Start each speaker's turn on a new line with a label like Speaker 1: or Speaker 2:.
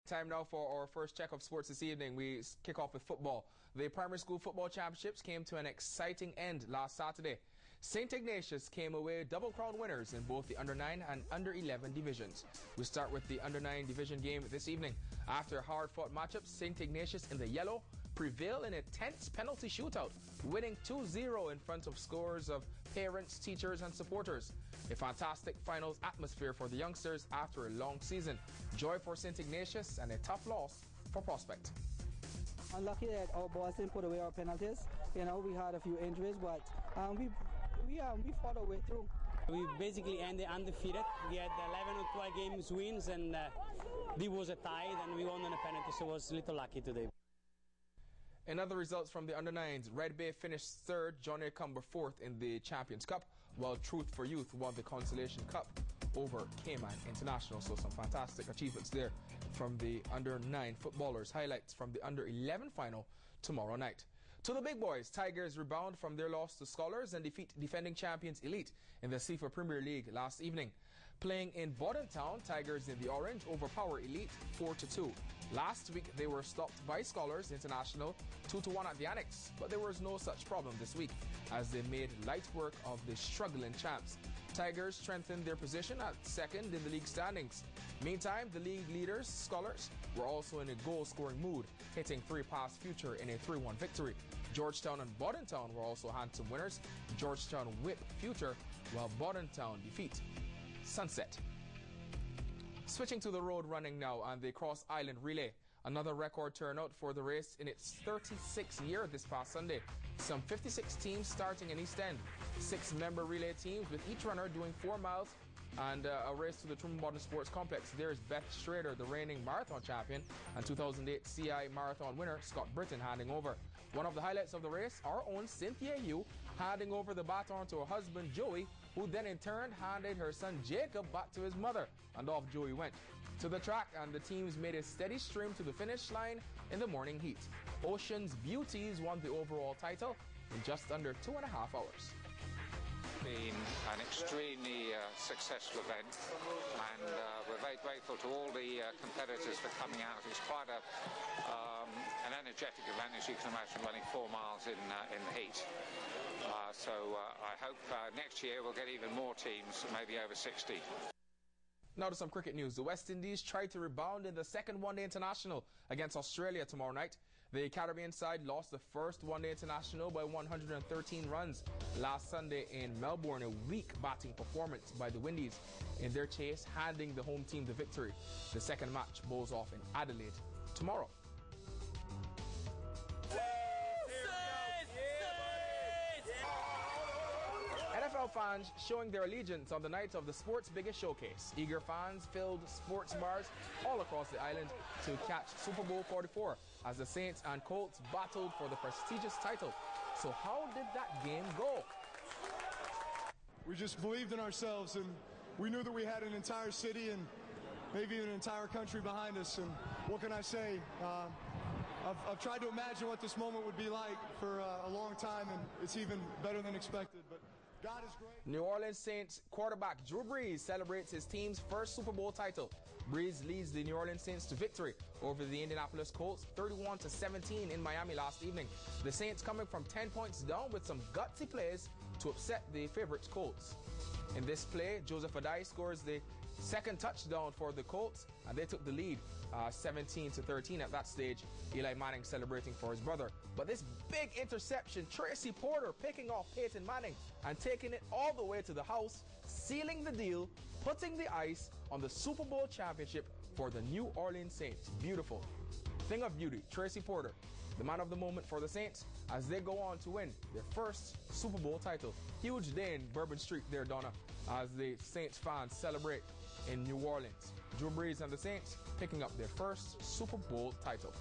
Speaker 1: Time now for our first check of sports this evening. We kick off with football. The primary school football championships came to an exciting end last Saturday. St. Ignatius came away double crown winners in both the under-9 and under-11 divisions. We start with the under-9 division game this evening. After hard-fought matchups, St. Ignatius in the yellow prevailed in a tense penalty shootout, winning 2-0 in front of scores of parents, teachers and supporters. A fantastic finals atmosphere for the youngsters after a long season. Joy for St. Ignatius and a tough loss for Prospect.
Speaker 2: Unlucky that our boys didn't put away our penalties. You know, we had a few injuries, but we fought our way through.
Speaker 3: We basically ended undefeated. We had 11 or 12 games wins, and there was a tie, and we won on a penalty, so it was a little lucky today.
Speaker 1: In other results from the under-9s, Red Bay finished third, Johnny Cumber fourth in the Champions Cup, while Truth for Youth won the Consolation Cup over Cayman International. So some fantastic achievements there from the under-9 footballers. Highlights from the under-11 final tomorrow night. To the big boys, Tigers rebound from their loss to Scholars and defeat defending champions Elite in the CFA Premier League last evening. Playing in Bordentown, Tigers in the orange overpower Elite 4-2. Last week, they were stopped by Scholars International 2-1 at the Annex, but there was no such problem this week as they made light work of the struggling champs. Tigers strengthened their position at second in the league standings. Meantime, the league leaders, Scholars, were also in a goal-scoring mood, hitting 3 past Future in a 3-1 victory. Georgetown and Bordentown were also handsome winners. Georgetown whip Future, while Bordentown defeat Sunset. Switching to the road running now and the Cross Island Relay. Another record turnout for the race in its 36th year this past Sunday. Some 56 teams starting in East End. 6-member relay teams with each runner doing 4 miles and a race to the Truman Modern Sports Complex. There's Beth Schrader, the reigning marathon champion, and 2008 CI marathon winner Scott Britton handing over. One of the highlights of the race, our own Cynthia Hugh handing over the baton to her husband Joey, who then in turn handed her son Jacob back to his mother, and off Joey went to the track, and the teams made a steady stream to the finish line in the morning heat. Ocean's Beauties won the overall title in just under 2.5 hours.
Speaker 4: Been an extremely successful event, and we're very grateful to all the competitors for coming out. It's quite an energetic event, as you can imagine, running 4 miles in the heat. So I hope next year we'll get even more teams, maybe over 60.
Speaker 1: Now to some cricket news. The West Indies tried to rebound in the second one-day international against Australia tomorrow night. The Caribbean side lost the first one-day international by 113 runs last Sunday in Melbourne, a weak batting performance by the Windies in their chase, handing the home team the victory. The second match bowls off in Adelaide tomorrow. NFL fans showing their allegiance on the night of the sport's biggest showcase. Eager fans filled sports bars all across the island to catch Super Bowl 44 as the Saints and Colts battled for the prestigious title. So how did that game go?
Speaker 5: We just believed in ourselves, and we knew that we had an entire city and maybe even an entire country behind us. And what can I say? I've tried to imagine what this moment would be like for a long time, and it's even better than expected. But God is great.
Speaker 1: New Orleans Saints quarterback Drew Brees celebrates his team's first Super Bowl title. Brees leads the New Orleans Saints to victory over the Indianapolis Colts 31-17 in Miami last evening. The Saints coming from 10 points down with some gutsy plays to upset the favorites Colts. In this play, Joseph Adai scores the second touchdown for the Colts, and they took the lead 17-13 at that stage. Eli Manning celebrating for his brother. But this big interception, Tracy Porter picking off Peyton Manning and taking it all the way to the house, sealing the deal, putting the ice on the Super Bowl championship for the New Orleans Saints. Beautiful. Thing of beauty, Tracy Porter, the man of the moment for the Saints as they go on to win their first Super Bowl title. Huge day in Bourbon Street there, Donna, as the Saints fans celebrate in New Orleans. Drew Brees and the Saints picking up their first Super Bowl title.